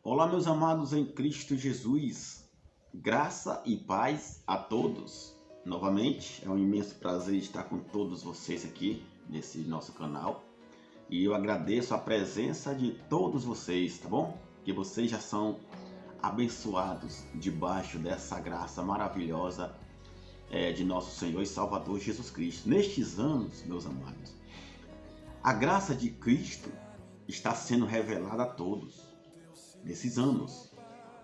Olá, meus amados em Cristo Jesus, graça e paz a todos. Novamente, é um imenso prazer estar com todos vocês aqui nesse nosso canal e eu agradeço a presença de todos vocês, tá bom? Que vocês já são abençoados debaixo dessa graça maravilhosa de nosso Senhor e Salvador Jesus Cristo. Nestes anos, meus amados, a graça de Cristo está sendo revelada a todos. Nesses anos,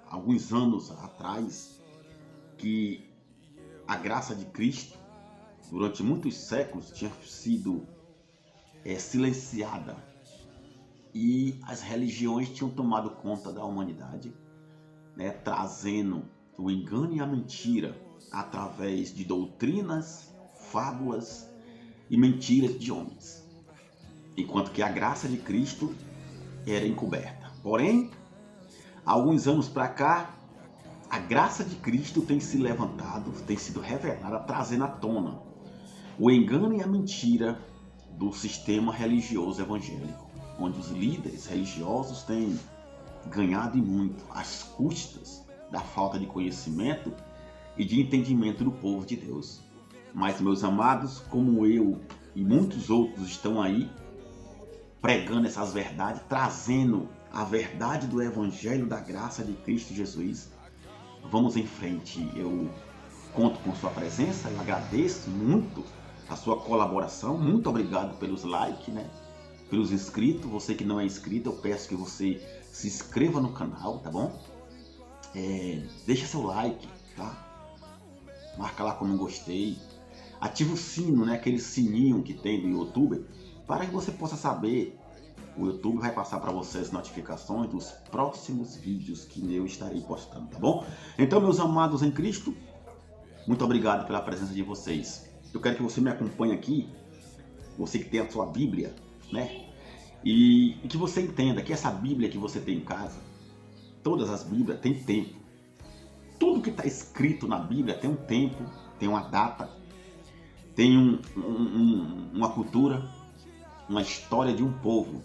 alguns anos atrás, que a graça de Cristo, durante muitos séculos, tinha sido silenciada e as religiões tinham tomado conta da humanidade, né, trazendo o engano e a mentira através de doutrinas, fábulas e mentiras de homens, enquanto que a graça de Cristo era encoberta. Porém, há alguns anos para cá, a graça de Cristo tem se levantado, tem sido revelada, trazendo à tona o engano e a mentira do sistema religioso evangélico, onde os líderes religiosos têm ganhado e muito às custas da falta de conhecimento e de entendimento do povo de Deus. Mas, meus amados, como eu e muitos outros estão aí pregando essas verdades, trazendo a verdade do Evangelho da graça de Cristo Jesus, vamos em frente. Eu conto com sua presença, eu agradeço muito a sua colaboração, muito obrigado pelos likes, né? Pelos inscritos. Você que não é inscrito, eu peço que você se inscreva no canal, tá bom? Deixa seu like, tá? Marca lá como gostei. Ativa o sino, né? Aquele sininho que tem do YouTube, para que você possa saber. O YouTube vai passar para você as notificações dos próximos vídeos que eu estarei postando, tá bom? Então, meus amados em Cristo, muito obrigado pela presença de vocês. Eu quero que você me acompanhe aqui, você que tem a sua Bíblia, né? E que você entenda que essa Bíblia que você tem em casa, todas as Bíblias têm tempo. Tudo que está escrito na Bíblia tem um tempo, tem uma data, tem uma cultura, uma história de um povo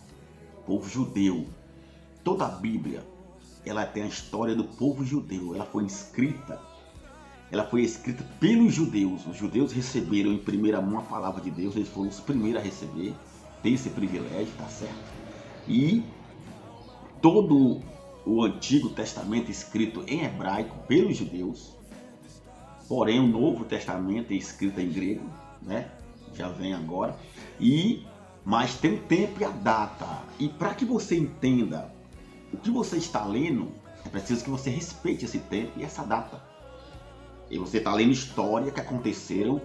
judeu. Toda a Bíblia, ela tem a história do povo judeu. Ela foi escrita pelos judeus. Os judeus receberam em primeira mão a palavra de Deus. Eles foram os primeiros a receber. Tem esse privilégio, tá certo? E todo o Antigo Testamento escrito em hebraico pelos judeus. Porém, o Novo Testamento é escrito em grego, né? Já vem agora. Mas tem o tempo e a data. E para que você entenda o que você está lendo, é preciso que você respeite esse tempo e essa data. E você está lendo história que aconteceram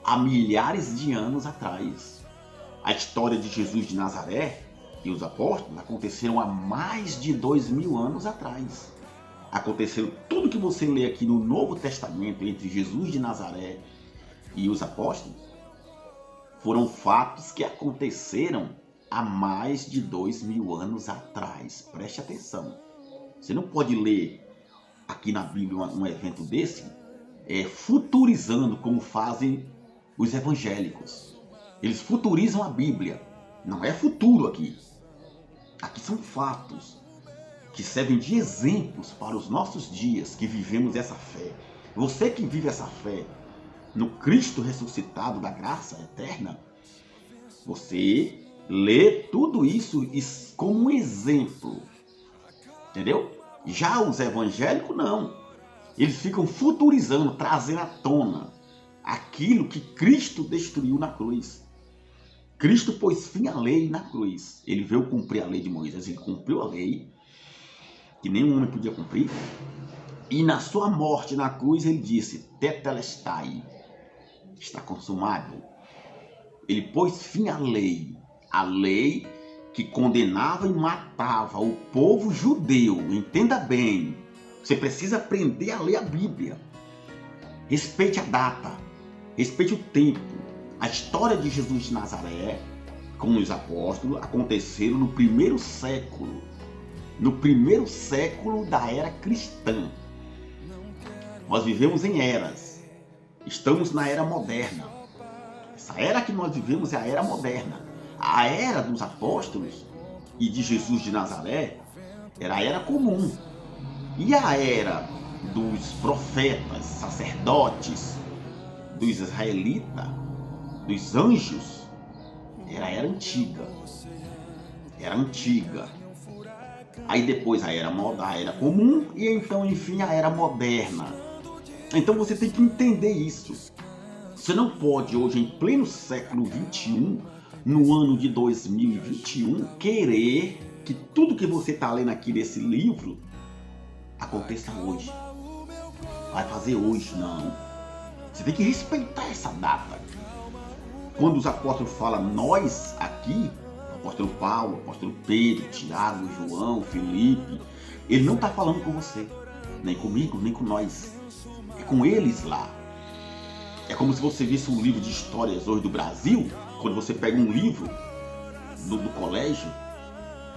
há milhares de anos atrás. A história de Jesus de Nazaré e os apóstolos aconteceram há mais de 2000 anos atrás. Aconteceu tudo que você lê aqui no Novo Testamento entre Jesus de Nazaré e os apóstolos. Foram fatos que aconteceram há mais de 2000 anos atrás. Preste atenção. Você não pode ler aqui na Bíblia um evento desse futurizando como fazem os evangélicos. Eles futurizam a Bíblia. Não é futuro aqui. Aqui são fatos que servem de exemplos para os nossos dias que vivemos essa fé. Você que vive essa fé no Cristo ressuscitado da graça eterna, você lê tudo isso como um exemplo, entendeu? Já os evangélicos não, eles ficam futurizando, trazendo à tona aquilo que Cristo destruiu na cruz. Cristo pôs fim à lei na cruz. Ele veio cumprir a lei de Moisés, ele cumpriu a lei que nenhum homem podia cumprir, e na sua morte na cruz ele disse: tetelestai, está consumado. Ele pôs fim à lei que condenava e matava o povo judeu. Entenda bem, você precisa aprender a ler a Bíblia. Respeite a data, respeite o tempo. A história de Jesus de Nazaré com os apóstolos aconteceram no primeiro século da era cristã. Nós vivemos em eras, estamos na era moderna. Essa era que nós vivemos é a era moderna. A era dos apóstolos e de Jesus de Nazaré Era a era comum. E a era dos profetas, sacerdotes, dos israelitas, dos anjos, era a era antiga. Era antiga. Aí depois a era comum e então, enfim, a era moderna. Então você tem que entender isso. Você não pode hoje, em pleno século XXI, no ano de 2021, querer que tudo que você está lendo aqui nesse livro aconteça hoje. Vai fazer hoje, não. Você tem que respeitar essa data. Quando os apóstolos falam nós aqui, o apóstolo Paulo, o apóstolo Pedro, Tiago, João, Felipe, ele não está falando com você, nem comigo, nem com nós. É com eles lá. É como se você visse um livro de histórias hoje do Brasil, quando você pega um livro do colégio,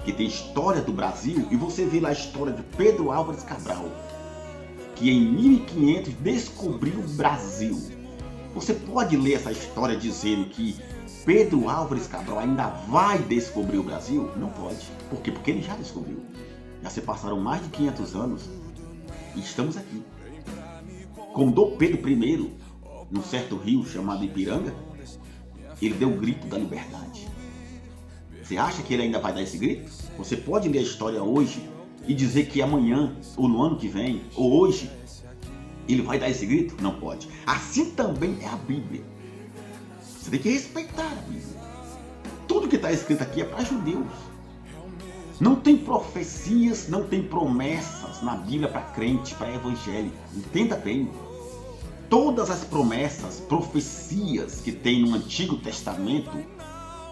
que tem história do Brasil, e você vê lá a história de Pedro Álvares Cabral, que em 1500 descobriu o Brasil. Você pode ler essa história dizendo que Pedro Álvares Cabral ainda vai descobrir o Brasil? Não pode. Por quê? Porque ele já descobriu. Já se passaram mais de 500 anos e estamos aqui. Com Dom Pedro I, num certo rio chamado Ipiranga, ele deu o grito da liberdade. Você acha que ele ainda vai dar esse grito? Você pode ler a história hoje e dizer que amanhã, ou no ano que vem, ou hoje, ele vai dar esse grito? Não pode. Assim também é a Bíblia. Você tem que respeitar a Bíblia. Tudo que está escrito aqui é para judeus. Não tem profecias, não tem promessas na Bíblia para crente, para evangélico. Entenda bem. Todas as promessas, profecias que tem no Antigo Testamento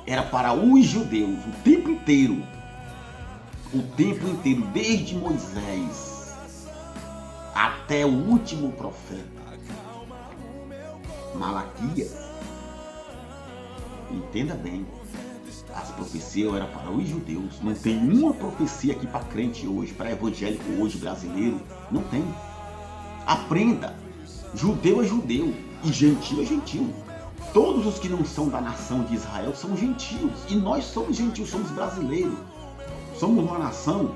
era para os judeus o tempo inteiro. O tempo inteiro, desde Moisés até o último profeta, Malaquias. Entenda bem, as profecias eram para os judeus. Não tem uma profecia aqui para crente hoje, para evangélico hoje, brasileiro. Não tem. Aprenda. Judeu é judeu e gentil é gentil. Todos os que não são da nação de Israel são gentios. E nós somos gentios, somos brasileiros. Somos uma nação,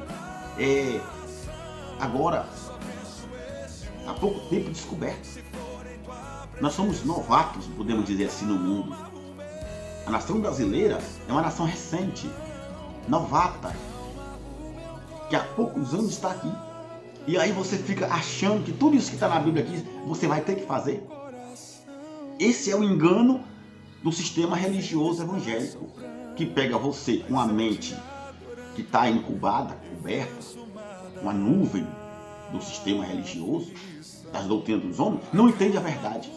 agora, há pouco tempo descoberta. Nós somos novatos, podemos dizer assim, no mundo. A nação brasileira é uma nação recente, novata, que há poucos anos está aqui. E aí você fica achando que tudo isso que está na Bíblia aqui, você vai ter que fazer. Esse é o engano do sistema religioso evangélico, que pega você com a mente que está incubada, coberta, uma nuvem do sistema religioso, das doutrinas dos homens, não entende a verdade.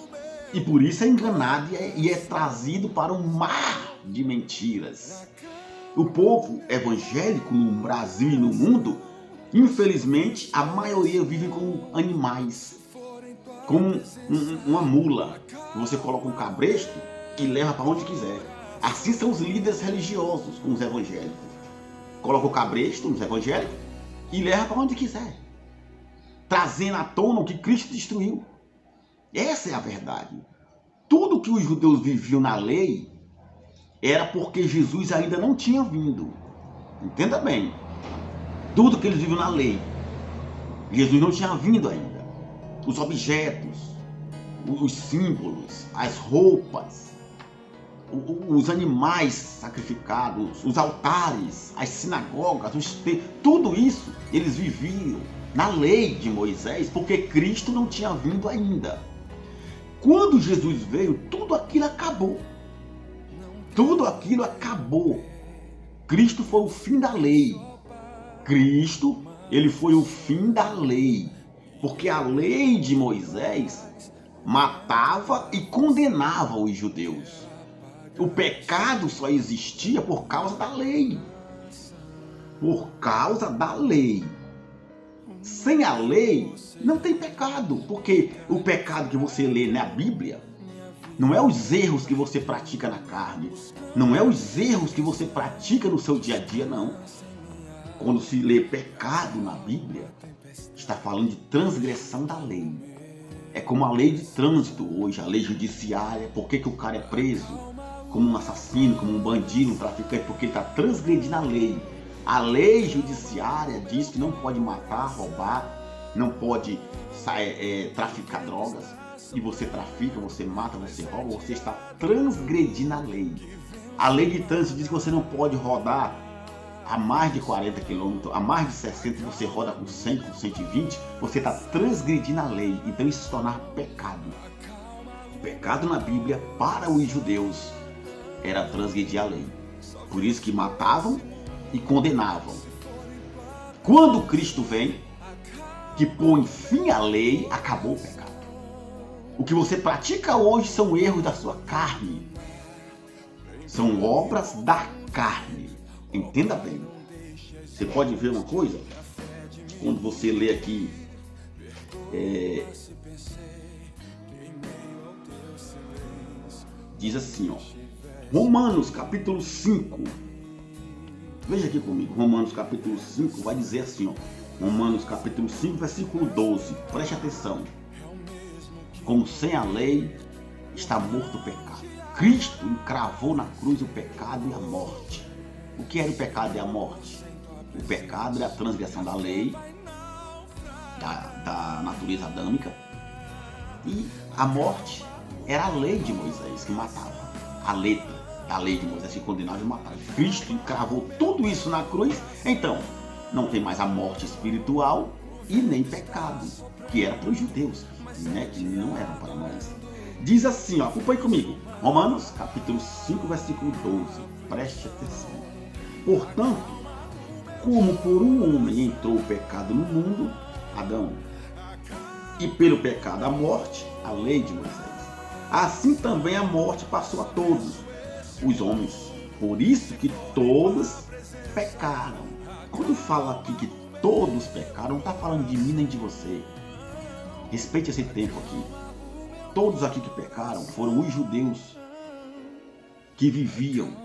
E por isso é enganado e é trazido para um mar de mentiras. O povo evangélico no Brasil e no mundo, infelizmente, a maioria vive como animais, como uma mula. Você coloca um cabresto e leva para onde quiser. Assim são os líderes religiosos com os evangélicos. Coloca o cabresto nos evangélicos e leva para onde quiser, trazendo à tona o que Cristo destruiu. Essa é a verdade. Tudo que os judeus viviam na lei era porque Jesus ainda não tinha vindo. Entenda bem. Tudo que eles viviam na lei, Jesus não tinha vindo ainda. Os objetos, os símbolos, as roupas, os animais sacrificados, os altares, as sinagogas, os templos, tudo isso eles viviam na lei de Moisés, porque Cristo não tinha vindo ainda. Quando Jesus veio, tudo aquilo acabou. Tudo aquilo acabou. Cristo foi o fim da lei. Cristo, ele foi o fim da lei. Porque a lei de Moisés matava e condenava os judeus. O pecado só existia por causa da lei. Por causa da lei. Sem a lei, não tem pecado. Porque o pecado que você lê na Bíblia não é os erros que você pratica na carne. Não é os erros que você pratica no seu dia a dia, não. Quando se lê pecado na Bíblia, está falando de transgressão da lei. É como a lei de trânsito hoje, a lei judiciária. Por que o cara é preso como um assassino, como um bandido, um traficante? Porque ele está transgredindo a lei. A lei judiciária diz que não pode matar, roubar, não pode traficar drogas. E você trafica, você mata, você rouba, você está transgredindo a lei. A lei de trânsito diz que você não pode rodar a mais de 40 km, a mais de 60, você roda com 100, com 120, você está transgredindo a lei. Então isso se tornar pecado. O pecado na Bíblia, para os judeus, era transgredir a lei. Por isso que matavam e condenavam. Quando Cristo vem, que põe fim à lei, acabou o pecado. O que você pratica hoje são erros da sua carne. São obras da carne. Entenda bem. Você pode ver uma coisa, quando você lê aqui, diz assim, ó, Romanos capítulo 5. Veja aqui comigo, Romanos capítulo 5 vai dizer assim, ó, Romanos capítulo 5, versículo 12. Preste atenção. Como sem a lei está morto o pecado. Cristo encravou na cruz o pecado e a morte. O que era o pecado e a morte? O pecado era a transgressão da lei, da natureza adâmica, e a morte era a lei de Moisés que matava. A letra da lei de Moisés que condenava e matava. Cristo encravou tudo isso na cruz, então não tem mais a morte espiritual e nem pecado, que era para os judeus, né? Que não eram para nós. Diz assim, ó, acompanhe comigo, Romanos capítulo 5, versículo 12, preste atenção. Portanto, como por um homem entrou o pecado no mundo, Adão, e pelo pecado a morte, a lei de Moisés, assim também a morte passou a todos os homens. Por isso que todos pecaram. Quando fala aqui que todos pecaram, não está falando de mim nem de você. Respeite esse tempo aqui. Todos aqui que pecaram foram os judeus que viviam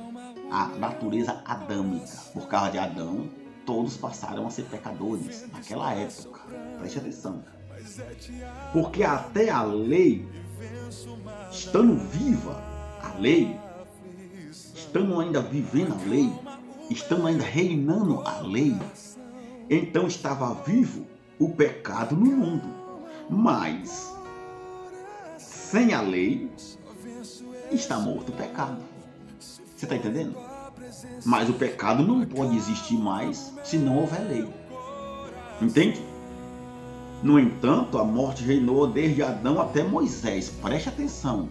a natureza adâmica. Por causa de Adão, todos passaram a ser pecadores naquela época. Preste atenção. Porque até a lei, estando viva, a lei, estando ainda vivendo a lei, estando ainda reinando a lei, então estava vivo o pecado no mundo. Mas, sem a lei, está morto o pecado. Você está entendendo? Mas o pecado não pode existir mais se não houver lei. Entende? No entanto, a morte reinou desde Adão até Moisés. Preste atenção.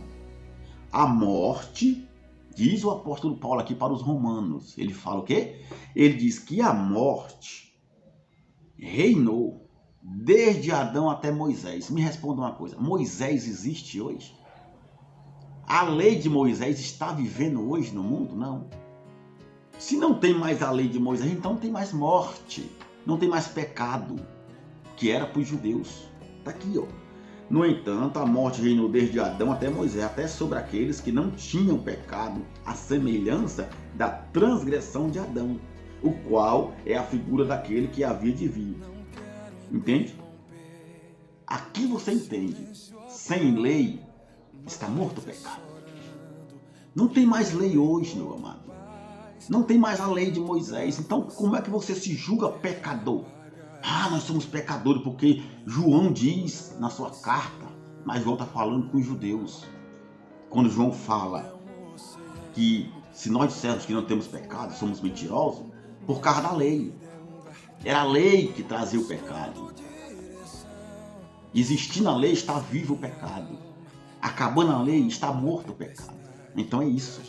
A morte, diz o apóstolo Paulo aqui para os romanos. Ele fala o quê? Ele diz que a morte reinou desde Adão até Moisés. Me responda uma coisa. Moisés existe hoje? A lei de Moisés está vivendo hoje no mundo? Não. Se não tem mais a lei de Moisés, então não tem mais morte. Não tem mais pecado, que era para os judeus. Está aqui, ó. No entanto, a morte reinou desde Adão até Moisés, até sobre aqueles que não tinham pecado, a semelhança da transgressão de Adão, o qual é a figura daquele que havia de vir. Entende? Aqui você entende. Sem lei, está morto o pecado. Não tem mais lei hoje, meu amado. Não tem mais a lei de Moisés. Então, como é que você se julga pecador? Ah, nós somos pecadores porque João diz na sua carta, mas João está falando com os judeus. Quando João fala que se nós dissermos que não temos pecado, somos mentirosos, por causa da lei. Era a lei que trazia o pecado. Existindo a lei, está vivo o pecado. Acabando a lei, está morto o pecado. Então é isso.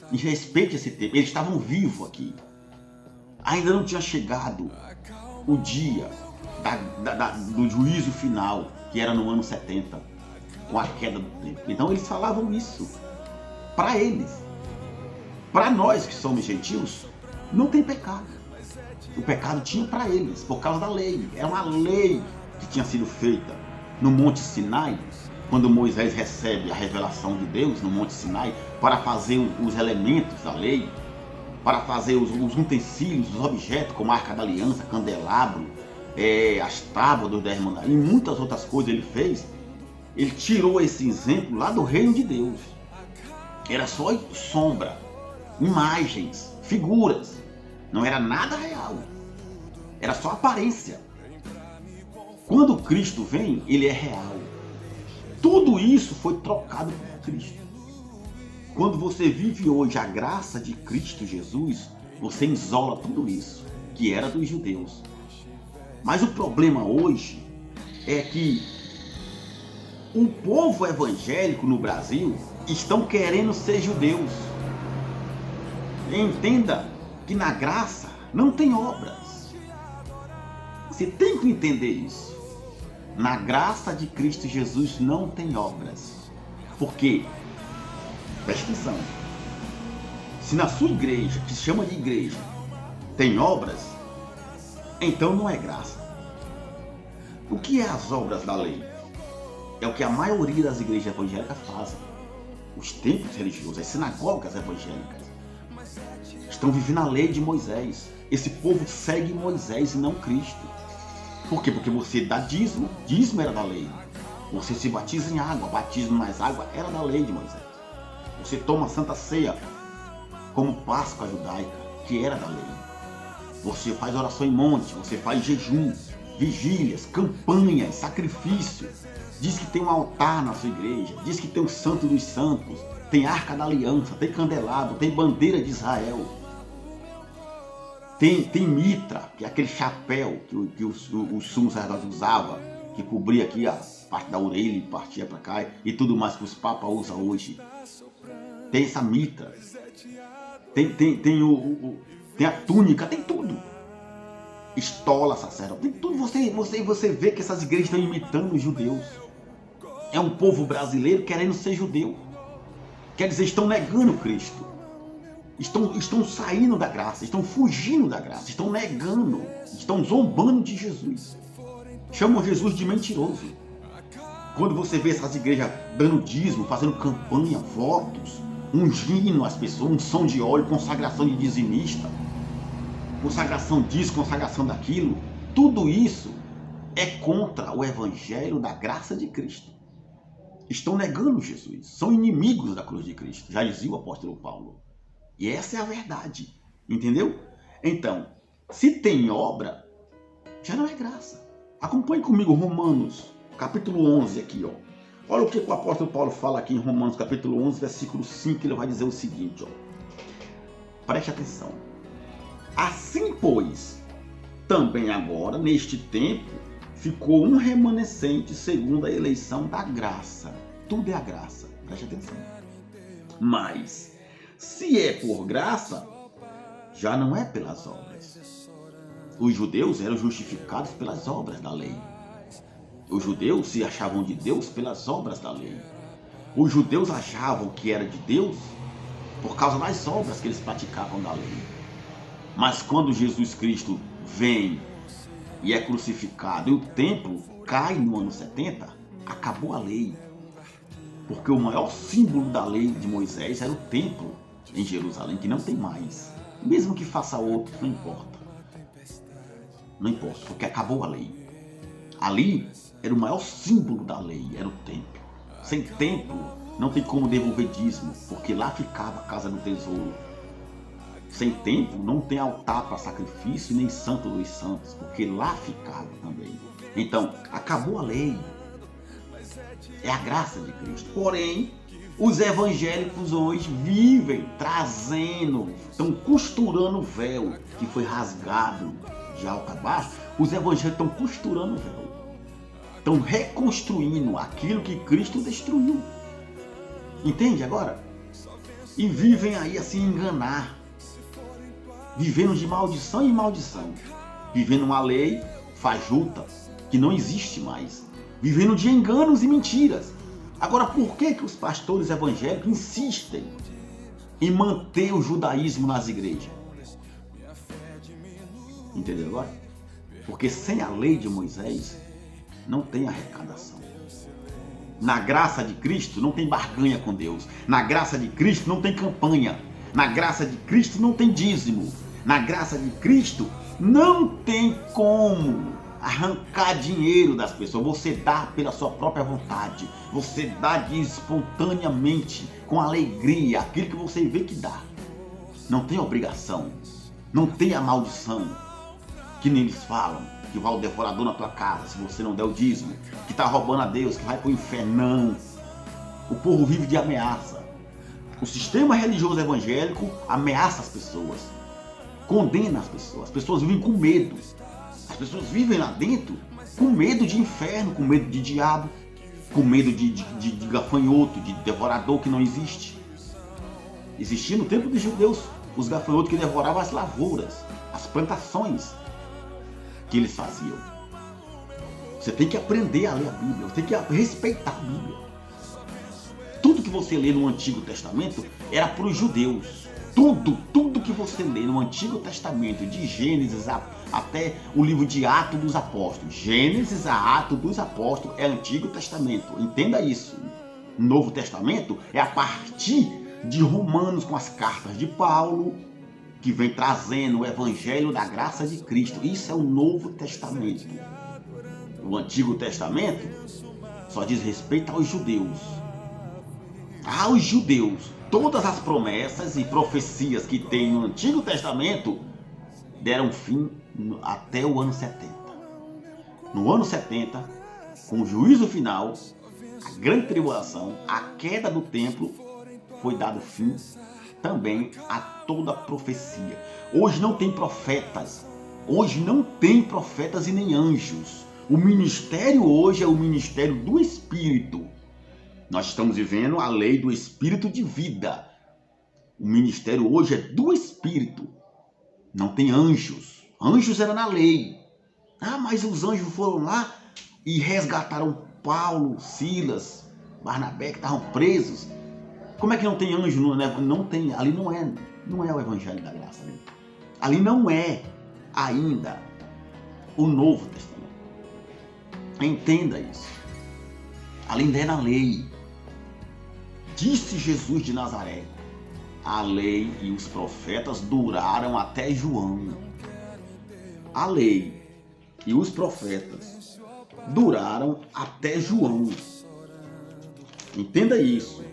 E respeite esse tempo. Eles estavam vivos aqui. Ainda não tinha chegado o dia do juízo final, que era no ano 70, com a queda do templo. Então eles falavam isso para eles. Para nós que somos gentios, não tem pecado. O pecado tinha para eles, por causa da lei. É uma lei que tinha sido feita no Monte Sinai, quando Moisés recebe a revelação de Deus no Monte Sinai, para fazer os elementos da lei, para fazer os utensílios, os objetos, como a Arca da Aliança, candelabro, as tábuas dos 10 mandamentos, e muitas outras coisas ele fez. Ele tirou esse exemplo lá do reino de Deus. Era só sombra, imagens, figuras. Não era nada real. Era só aparência. Quando Cristo vem, ele é real. Tudo isso foi trocado por Cristo. Quando você vive hoje a graça de Cristo Jesus, você isola tudo isso, que era dos judeus. Mas o problema hoje é que o povo evangélico no Brasil estão querendo ser judeus. Entenda que na graça não tem obras. Você tem que entender isso. Na graça de Cristo Jesus não tem obras. Porque, preste atenção, se na sua igreja, que se chama de igreja, tem obras, então não é graça. O que é as obras da lei? É o que a maioria das igrejas evangélicas fazem. Os templos religiosos, as sinagogas evangélicas estão vivendo a lei de Moisés. Esse povo segue Moisés e não Cristo. Por quê? Porque você dá dízimo. Dízimo era da lei. Você se batiza em água. Batismo mais água era da lei de Moisés. Você toma Santa Ceia como Páscoa judaica, que era da lei. Você faz oração em monte. Você faz jejum, vigílias, campanhas, sacrifício. Diz que tem um altar na sua igreja. Diz que tem o Santo dos Santos. Tem Arca da Aliança. Tem candelabro. Tem bandeira de Israel. Tem mitra, que é aquele chapéu que os sumos sacerdotes usavam, que cobria aqui a parte da orelha e partia para cá, e tudo mais que os papas usam hoje. Tem essa mitra. Tem a túnica, tem tudo. Estola sacerdote, tem tudo. Você vê que essas igrejas estão imitando os judeus. É um povo brasileiro querendo ser judeu. Quer dizer, estão negando Cristo. Estão saindo da graça, estão fugindo da graça, estão negando, estão zombando de Jesus. Chamam Jesus de mentiroso. Quando você vê essas igrejas dando dízimo, fazendo campanha, votos, ungindo as pessoas, unção de óleo, consagração de dizimista, consagração disso, consagração daquilo, tudo isso é contra o evangelho da graça de Cristo. Estão negando Jesus, são inimigos da cruz de Cristo, já dizia o apóstolo Paulo. E essa é a verdade, entendeu? Então, se tem obra, já não é graça. Acompanhe comigo Romanos, capítulo 11 aqui, ó. Olha o que o apóstolo Paulo fala aqui em Romanos, capítulo 11, versículo 5, ele vai dizer o seguinte, ó. Preste atenção. Assim, pois, também agora, neste tempo, ficou um remanescente segundo a eleição da graça. Tudo é a graça, preste atenção. Mas se é por graça, já não é pelas obras. Os judeus eram justificados pelas obras da lei. Os judeus se achavam de Deus pelas obras da lei. Os judeus achavam que era de Deus por causa das obras que eles praticavam da lei. Mas quando Jesus Cristo vem e é crucificado e o templo cai no ano 70, acabou a lei. Porque o maior símbolo da lei de Moisés era o templo em Jerusalém, que não tem mais. Mesmo que faça outro, não importa. Não importa, porque acabou a lei. Ali era o maior símbolo da lei, era o templo. Sem templo, não tem como devolver dízimo, porque lá ficava a casa do tesouro. Sem templo, não tem altar para sacrifício, nem santo dos santos, porque lá ficava também. Então, acabou a lei. É a graça de Cristo. Porém, os evangélicos hoje vivem trazendo, estão costurando o véu que foi rasgado de alto a baixo. Os evangélicos estão costurando o véu. Estão reconstruindo aquilo que Cristo destruiu. Entende agora? E vivem aí a se enganar. Vivendo de maldição em maldição. Vivendo uma lei fajuta que não existe mais. Vivendo de enganos e mentiras. Agora, por que os pastores evangélicos insistem em manter o judaísmo nas igrejas? Entendeu agora? Porque sem a lei de Moisés, não tem arrecadação. Na graça de Cristo, não tem barganha com Deus. Na graça de Cristo, não tem campanha. Na graça de Cristo, não tem dízimo. Na graça de Cristo, não tem como arrancar dinheiro das pessoas. Você dá pela sua própria vontade. Você dá espontaneamente, com alegria, aquilo que você vê que dá. Não tem obrigação. Não tem a maldição que nem eles falam, que vai o devorador na tua casa se você não der o dízimo, que está roubando a Deus, que vai para o inferno. Não. O povo vive de ameaça. O sistema religioso evangélico ameaça as pessoas, condena as pessoas vivem com medo. As pessoas vivem lá dentro com medo de inferno, com medo de diabo, com medo de gafanhoto, de devorador que não existe. Existia no tempo dos judeus os gafanhotos que devoravam as lavouras, as plantações que eles faziam. Você tem que aprender a ler a Bíblia, você tem que respeitar a Bíblia. Tudo que você lê no Antigo Testamento era para os judeus. Tudo que você lê no Antigo Testamento, de Gênesis até o livro de Atos dos Apóstolos. Gênesis a Atos dos Apóstolos é Antigo Testamento. Entenda isso. Novo Testamento é a partir de Romanos, com as cartas de Paulo, que vem trazendo o Evangelho da graça de Cristo. Isso é o Novo Testamento. O Antigo Testamento só diz respeito aos judeus. Aos judeus, todas as promessas e profecias que tem no Antigo Testamento deram fim até o ano 70. No ano 70, com o juízo final, a grande tribulação, a queda do templo, foi dado fim também a toda profecia. Hoje não tem profetas. Hoje não tem profetas e nem anjos. O ministério hoje é o ministério do Espírito. Nós estamos vivendo a lei do Espírito de vida. O ministério hoje é do Espírito. Não tem anjos. Anjos era na lei. Mas os anjos foram lá e resgataram Paulo, Silas, Barnabé, que estavam presos. Como é que não tem anjo? Não tem. Ali não é o Evangelho da Graça. Né? Ali não é ainda o Novo Testamento. Entenda isso. Ali ainda é na lei. Disse Jesus de Nazaré: a lei e os profetas duraram até João. A lei e os profetas duraram até João. Entenda isso.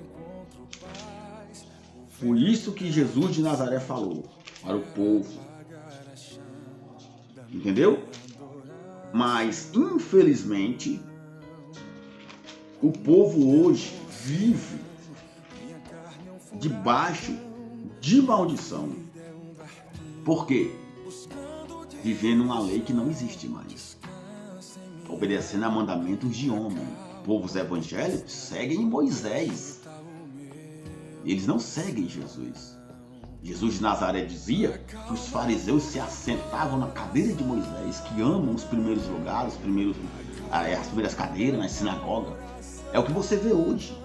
Foi isso que Jesus de Nazaré falou para o povo. Entendeu? Mas, infelizmente, o povo hoje vive debaixo de maldição. Por quê? Vivendo uma lei que não existe mais. Obedecendo a mandamentos de homem. Povos evangélicos seguem Moisés. Eles não seguem Jesus. Jesus de Nazaré dizia que os fariseus se assentavam na cadeira de Moisés, que amam os primeiros lugares, as primeiras cadeiras nas sinagogas. É o que você vê hoje.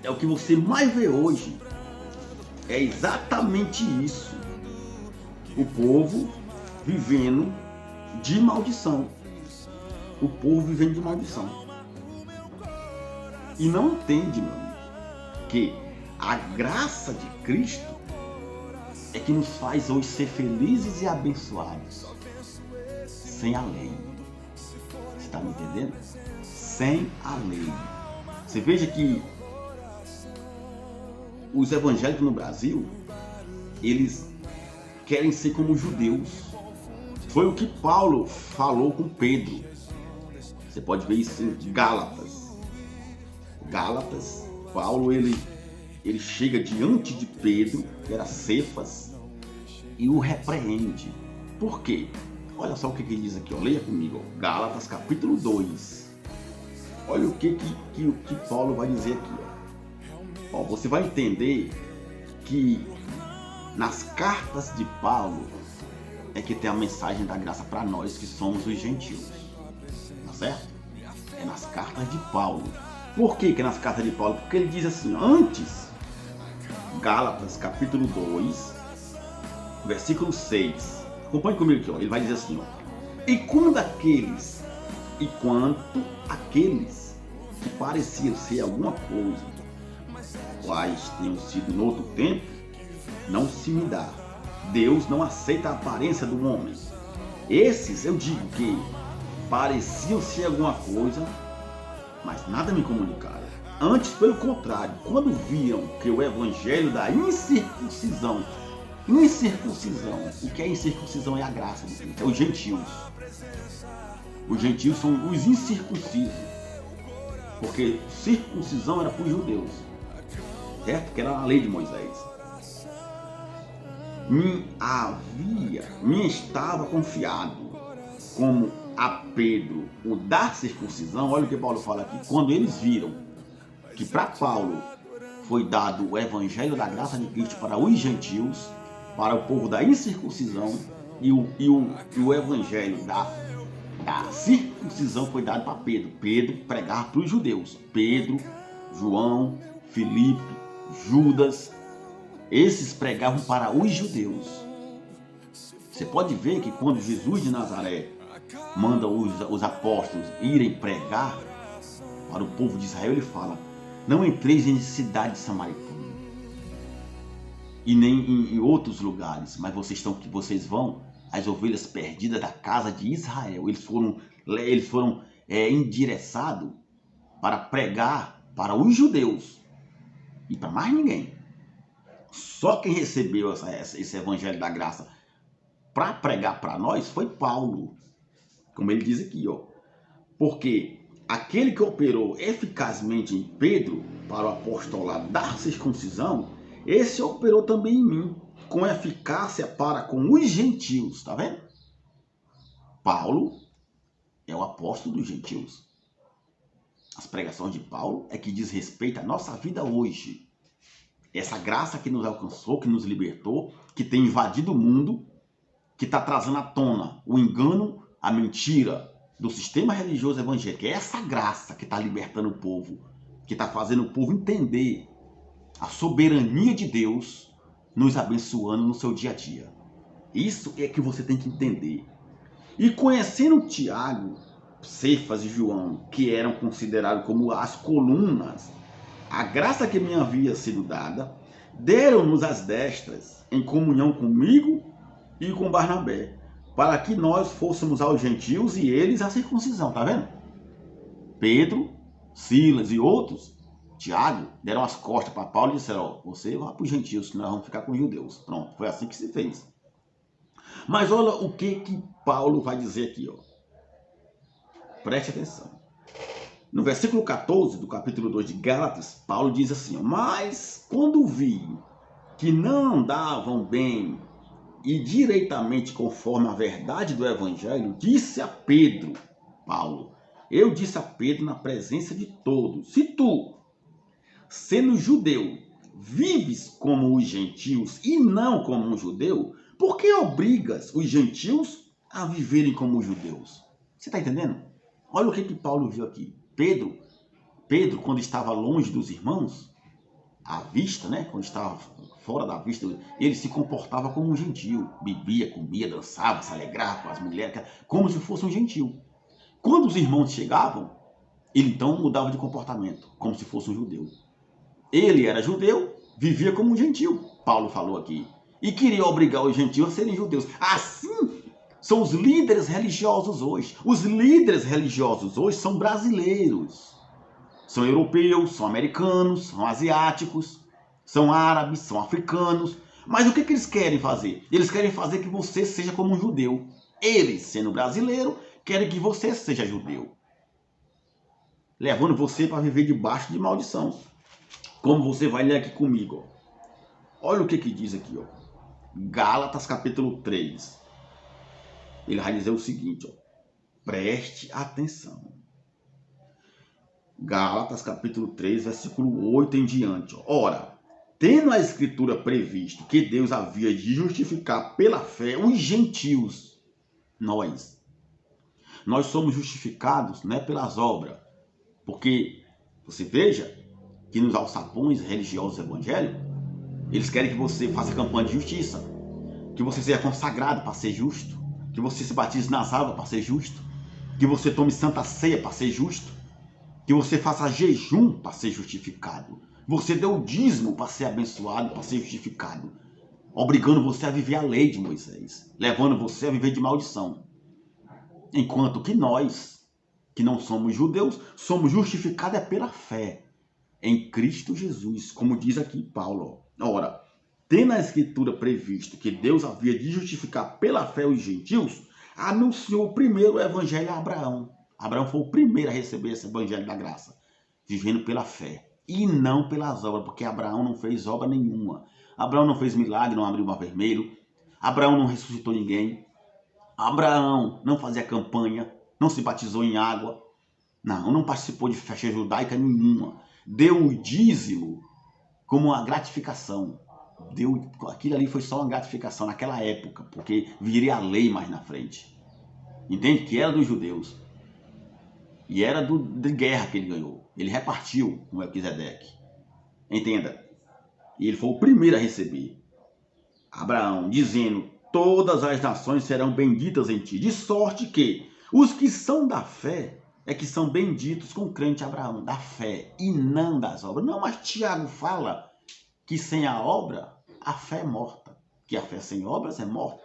É o que você mais vê hoje. É exatamente isso. O povo vivendo de maldição. O povo vivendo de maldição. E não entende, meu amigo, que a graça de Cristo é que nos faz hoje ser felizes e abençoados. Sem a lei. Você está me entendendo? Sem a lei. Você veja que os evangélicos no Brasil, eles querem ser como os judeus. Foi o que Paulo falou com Pedro. Você pode ver isso em Gálatas. Paulo ele chega diante de Pedro, que era Cefas, e o repreende. Por quê? Olha só o que ele diz aqui, ó. Leia comigo, ó. Gálatas capítulo 2. Olha o que Paulo vai dizer aqui, ó. Você vai entender que nas cartas de Paulo é que tem a mensagem da graça para nós que somos os gentios. Tá certo? É nas cartas de Paulo. Por que é nas cartas de Paulo? Porque ele diz assim, antes, Gálatas capítulo 2, versículo 6. Acompanhe comigo aqui, ó. Ele vai dizer assim, ó. E quanto aqueles que pareciam ser alguma coisa, quais tenham sido no outro tempo, não se me dá. Deus não aceita a aparência do homem. Esses eu digo que pareciam ser alguma coisa, mas nada me comunicaram. Antes, pelo contrário, quando viram que o evangelho da incircuncisão Incircuncisão. O que é incircuncisão? É a graça de Cristo. É os gentios. Os gentios são os incircuncisos. Porque circuncisão era para os judeus. Certo? Que era a lei de Moisés. Me estava confiado como a Pedro o da circuncisão. Olha o que Paulo fala aqui. Quando eles viram que para Paulo foi dado o evangelho da graça de Cristo para os gentios, para o povo da incircuncisão, e o evangelho da circuncisão foi dado para Pedro. Pedro pregava para os judeus. Pedro, João, Filipe, Judas, esses pregavam para os judeus. Você pode ver que quando Jesus de Nazaré manda os apóstolos irem pregar para o povo de Israel, ele fala: não entreis em cidade samaritana e nem em outros lugares, mas vocês vão às ovelhas perdidas da casa de Israel. Eles foram endereçados para pregar para os judeus e para mais ninguém. Só quem recebeu esse evangelho da graça para pregar para nós foi Paulo, como ele diz aqui, ó. Porque aquele que operou eficazmente em Pedro para o apostolado da circuncisão, esse operou também em mim, com eficácia para com os gentios, tá vendo? Paulo é o apóstolo dos gentios. As pregações de Paulo é que diz respeito à nossa vida hoje. Essa graça que nos alcançou, que nos libertou, que tem invadido o mundo, que está trazendo à tona o engano, a mentira do sistema religioso evangélico. É essa graça que está libertando o povo, que está fazendo o povo entender a soberania de Deus, nos abençoando no seu dia a dia. Isso é que você tem que entender. E conhecendo Tiago, Cefas e João, que eram considerados como as colunas, a graça que me havia sido dada, deram-nos as destras em comunhão comigo e com Barnabé, para que nós fôssemos aos gentios e eles à circuncisão, tá vendo? Pedro, Silas e outros, Tiago, deram as costas para Paulo e disseram: ó, você vai para os gentios, que nós vamos ficar com os judeus. Pronto, foi assim que se fez. Mas olha o que Paulo vai dizer aqui, ó. Preste atenção. No versículo 14 do capítulo 2 de Gálatas, Paulo diz assim: ó, mas quando vi que não andavam bem e direitamente conforme a verdade do evangelho, disse a Pedro, Paulo, eu disse a Pedro na presença de todos: se tu, sendo judeu, vives como os gentios e não como um judeu, por que obrigas os gentios a viverem como os judeus? Você está entendendo? Olha o que Paulo viu aqui. Pedro, quando estava longe dos irmãos, à vista, né? Quando estava fora da vista, ele se comportava como um gentio. Bebia, comia, dançava, se alegrava com as mulheres, como se fosse um gentio. Quando os irmãos chegavam, ele então mudava de comportamento, como se fosse um judeu. Ele era judeu, vivia como um gentio, Paulo falou aqui, e queria obrigar os gentios a serem judeus. Assim são os líderes religiosos hoje. Os líderes religiosos hoje são brasileiros, são europeus, são americanos, são asiáticos, são árabes, são africanos. Mas o que eles querem fazer? Eles querem fazer que você seja como um judeu. Eles, sendo brasileiro, querem que você seja judeu, levando você para viver debaixo de maldição. Como você vai ler aqui comigo, ó. Olha o que diz aqui, ó. Gálatas capítulo 3. Ele vai dizer o seguinte, ó. Preste atenção. Gálatas capítulo 3, versículo 8 em diante, ó. Ora, tendo a escritura previsto que Deus havia de justificar pela fé os gentios, nós somos justificados, não é pelas obras, porque você veja que nos alçapões religiosos evangélicos, eles querem que você faça campanha de justiça, que você seja consagrado para ser justo, que você se batize nas águas para ser justo, que você tome santa ceia para ser justo, que você faça jejum para ser justificado, você dê o dízimo para ser abençoado, para ser justificado, obrigando você a viver a lei de Moisés, levando você a viver de maldição. Enquanto que nós, que não somos judeus, somos justificados pela fé em Cristo Jesus, como diz aqui Paulo. Ora, tendo a Escritura previsto que Deus havia de justificar pela fé os gentios, anunciou primeiro o evangelho a Abraão. Abraão foi o primeiro a receber esse evangelho da graça, vivendo pela fé e não pelas obras, porque Abraão não fez obra nenhuma. Abraão não fez milagre, não abriu o mar vermelho. Abraão não ressuscitou ninguém. Abraão não fazia campanha, não se batizou em água. Não participou de festa judaica nenhuma. Deu o dízimo como uma gratificação. Aquilo ali foi só uma gratificação naquela época, porque viria a lei mais na frente. Entende? Que era dos judeus. E era de guerra que ele ganhou. Ele repartiu com Melquisedeque. Entenda? E ele foi o primeiro a receber. Abraão, dizendo: todas as nações serão benditas em ti. De sorte que os que são da fé é que são benditos com o crente Abraão, da fé e não das obras. Não, mas Tiago fala que sem a obra, a fé é morta. Que a fé sem obras é morta.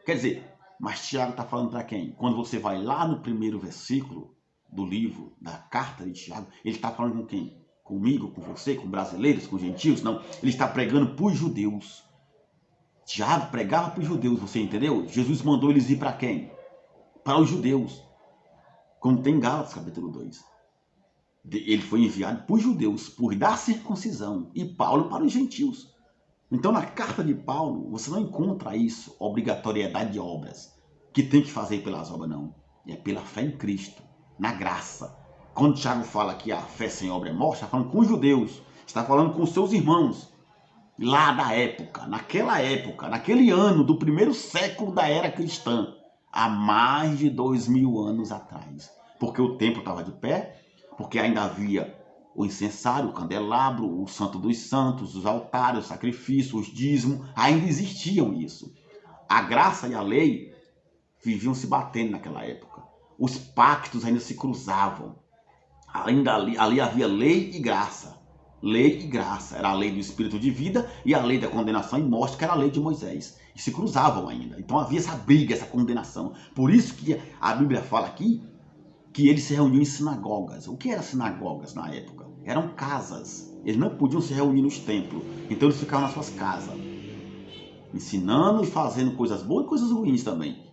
Quer dizer, mas Tiago está falando para quem? Quando você vai lá no primeiro versículo do livro, da carta de Tiago, ele está falando com quem? Comigo, com você, com brasileiros, com gentios? Não, ele está pregando para os judeus. Tiago pregava para os judeus, você entendeu? Jesus mandou eles ir para quem? Para os judeus. Como tem em Gálatas capítulo 2. Ele foi enviado para os judeus, por dar circuncisão, e Paulo para os gentios. Então na carta de Paulo, você não encontra isso, obrigatoriedade de obras, que tem que fazer pelas obras, não. É pela fé em Cristo, na graça. Quando Tiago fala que a fé sem obra é morte, está falando com os judeus, está falando com os seus irmãos, lá da época, naquele ano do primeiro século da era cristã, há mais de 2000 anos atrás. Porque o templo estava de pé, porque ainda havia o incensário, o candelabro, o santo dos santos, os altares, o sacrifício, os dízimos, ainda existiam isso. A graça e a lei viviam se batendo naquela época. Os pactos ainda se cruzavam. Ainda ali havia lei e graça. Lei e graça. Era a lei do espírito de vida e a lei da condenação e morte, que era a lei de Moisés. E se cruzavam ainda. Então havia essa briga, essa condenação. Por isso que a Bíblia fala aqui que eles se reuniam em sinagogas. O que eram sinagogas na época? Eram casas. Eles não podiam se reunir nos templos. Então eles ficavam nas suas casas, ensinando e fazendo coisas boas e coisas ruins também.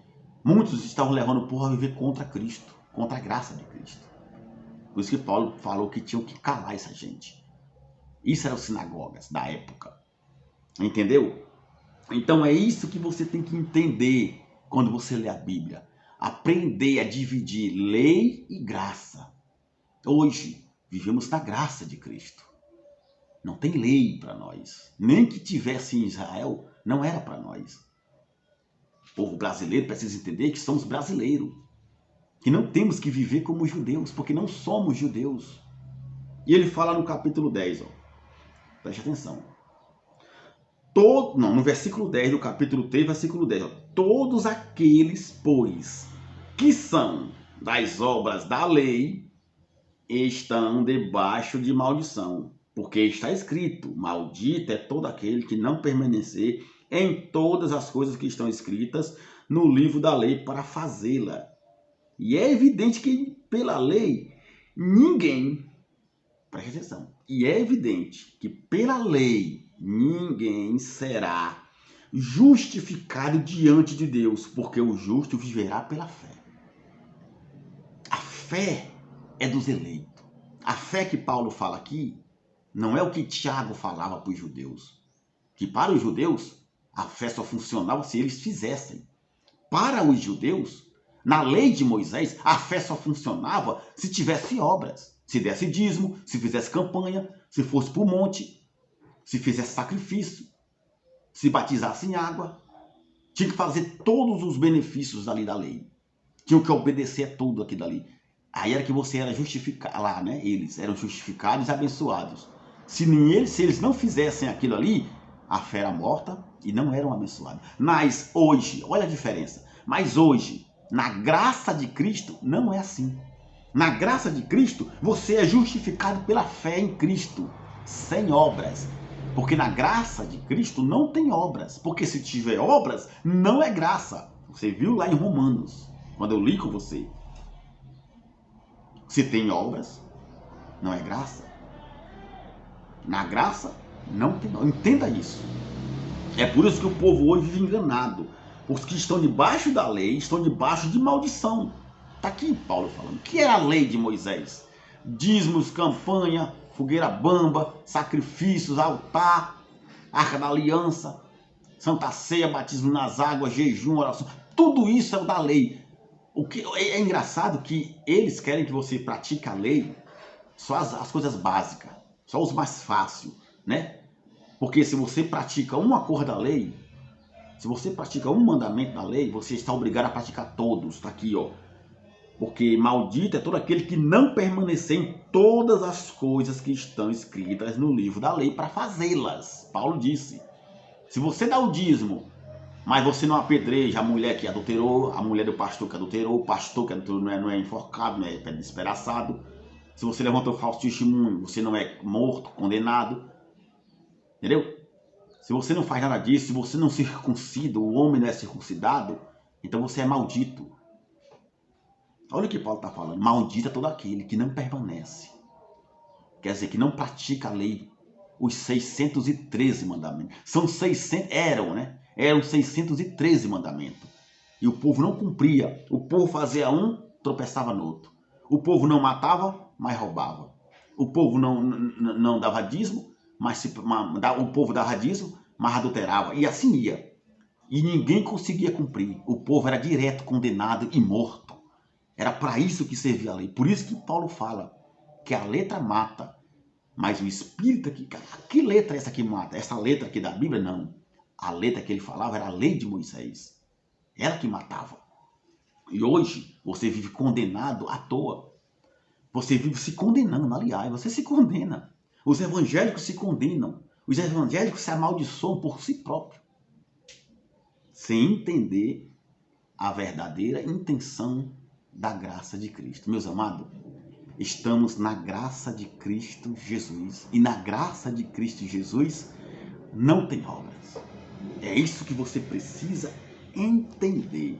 Muitos estavam levando o povo a viver contra Cristo, contra a graça de Cristo. Por isso que Paulo falou que tinham que calar essa gente. Isso eram sinagogas da época. Entendeu? Então é isso que você tem que entender quando você lê a Bíblia. Aprender a dividir lei e graça. Hoje, vivemos na graça de Cristo. Não tem lei para nós. Nem que tivesse em Israel, não era para nós. O povo brasileiro precisa entender que somos brasileiros. Que não temos que viver como judeus, porque não somos judeus. E ele fala no capítulo 10, ó. Preste atenção. No versículo 10 do capítulo 3, versículo 10. Ó, todos aqueles, pois, que são das obras da lei, estão debaixo de maldição. Porque está escrito: maldito é todo aquele que não permanecer em todas as coisas que estão escritas no livro da lei para fazê-la. E é evidente que pela lei ninguém, preste atenção, e é evidente que pela lei ninguém será justificado diante de Deus, porque o justo viverá pela fé. A fé é dos eleitos. A fé que Paulo fala aqui não é o que Tiago falava para os judeus. Que para os judeus a fé só funcionava se eles fizessem. Para os judeus, na lei de Moisés, a fé só funcionava se tivesse obras. Se desse dízimo, se fizesse campanha, se fosse para o monte, se fizesse sacrifício, se batizasse em água. Tinha que fazer todos os benefícios ali da lei. Tinham que obedecer a tudo aqui dali. Aí era que você era justificado lá, né? Eles eram justificados e abençoados. Se eles não fizessem aquilo ali, a fé era morta e não eram abençoados. Mas hoje, olha a diferença. Mas hoje, na graça de Cristo, não é assim. Na graça de Cristo, você é justificado pela fé em Cristo, sem obras. Porque na graça de Cristo não tem obras. Porque se tiver obras, não é graça. Você viu lá em Romanos, quando eu li com você. Se tem obras, não é graça. Na graça, não tem obras. Entenda isso. É por isso que o povo hoje vive enganado. Os que estão debaixo da lei estão debaixo de maldição. Está aqui Paulo falando. O que é a lei de Moisés? Dízimos, campanha, fogueira bamba, sacrifícios, altar, arca da aliança, santa ceia, batismo nas águas, jejum, oração. Tudo isso é o da lei. O que é engraçado que eles querem que você pratique a lei, só as coisas básicas, só os mais fáceis, né? Porque se você pratica uma cor da lei, se você pratica um mandamento da lei, você está obrigado a praticar todos. Está aqui, ó. Porque maldito é todo aquele que não permanecer em todas as coisas que estão escritas no livro da lei para fazê-las. Paulo disse. Se você dá o dízimo, mas você não apedreja a mulher que adulterou, a mulher do pastor que adulterou, o pastor que adulterou não é enforcado, não é despedaçado. Se você levantou falso testemunho, você não é morto, condenado. Entendeu? Se você não faz nada disso, se você não circuncida, o homem não é circuncidado, então você é maldito. Olha o que Paulo está falando. Maldito é todo aquele que não permanece. Quer dizer, que não pratica a lei. Os 613 mandamentos. São 600, eram 613 mandamentos. E o povo não cumpria. O povo fazia um, tropeçava no outro. O povo não matava, mas roubava. O povo não dava dízimo, o povo dava dízimo, mas adulterava. E assim ia. E ninguém conseguia cumprir. O povo era direto condenado e morto. Era para isso que servia a lei. Por isso que Paulo fala que a letra mata, mas o espírito aqui... Que letra é essa que mata? Essa letra aqui da Bíblia? Não. A letra que ele falava era a lei de Moisés. Ela que matava. E hoje você vive condenado à toa. Você vive se condenando, aliás, você se condena. Os evangélicos se condenam. Os evangélicos se amaldiçoam por si próprios. Sem entender a verdadeira intenção da graça de Cristo. Meus amados, estamos na graça de Cristo Jesus. E na graça de Cristo Jesus não tem obras. É isso que você precisa entender.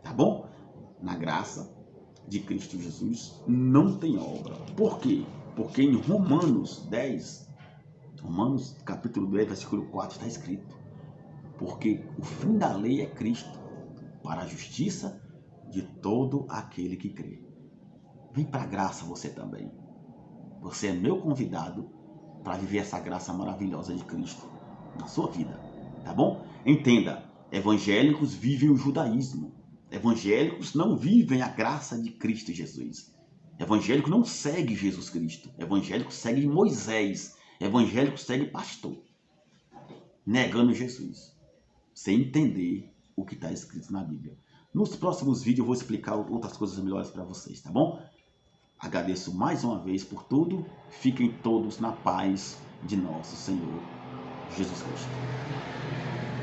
Tá bom? Na graça de Cristo Jesus não tem obra. Por quê? Porque em Romanos 10, Romanos capítulo 10, versículo 4 está escrito: porque o fim da lei é Cristo, para a justiça de todo aquele que crê. Vem para a graça você também. Você é meu convidado para viver essa graça maravilhosa de Cristo na sua vida, tá bom? Entenda, evangélicos vivem o judaísmo. Evangélicos não vivem a graça de Cristo Jesus. Evangélico não segue Jesus Cristo. Evangélico segue Moisés. Evangélico segue pastor, negando Jesus, sem entender o que está escrito na Bíblia. Nos próximos vídeos eu vou explicar outras coisas melhores para vocês, tá bom? Agradeço mais uma vez por tudo. Fiquem todos na paz de nosso Senhor Jesus Cristo.